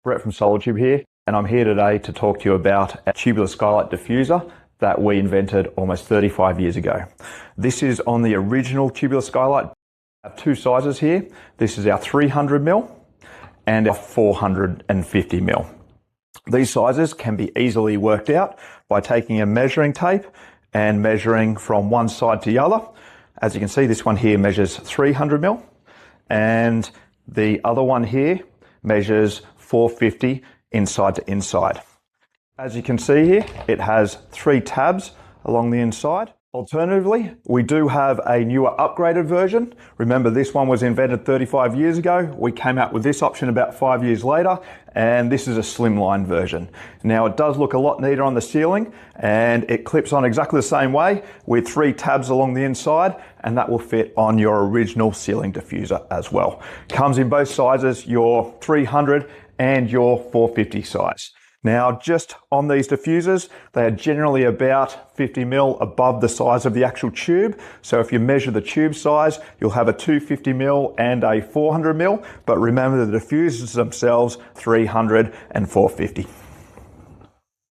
Brett from Solatube here, and I'm here today to talk to you about a tubular skylight diffuser that we invented almost 35 years ago. This is on the original tubular skylight. I have two sizes here. This is our 300mm and our 450mm. These sizes can be easily worked out by taking a measuring tape and measuring from one side to the other. As you can see, this one here measures 300mm and the other one here measures 450 inside to inside. As you can see here, it has 3 tabs along the inside. Alternatively, we do have a newer upgraded version. Remember, this one was invented 35 years ago. We came out with this option about 5 years later, and this is a slimline version. Now, it does look a lot neater on the ceiling, and it clips on exactly the same way with 3 tabs along the inside, and that will fit on your original ceiling diffuser as well. Comes in both sizes, your 300 and your 450 size. Now, just on these diffusers, they are generally about 50mm above the size of the actual tube. So if you measure the tube size, you'll have a 250mm and a 400mm. But remember, the diffusers themselves, 300 and 450.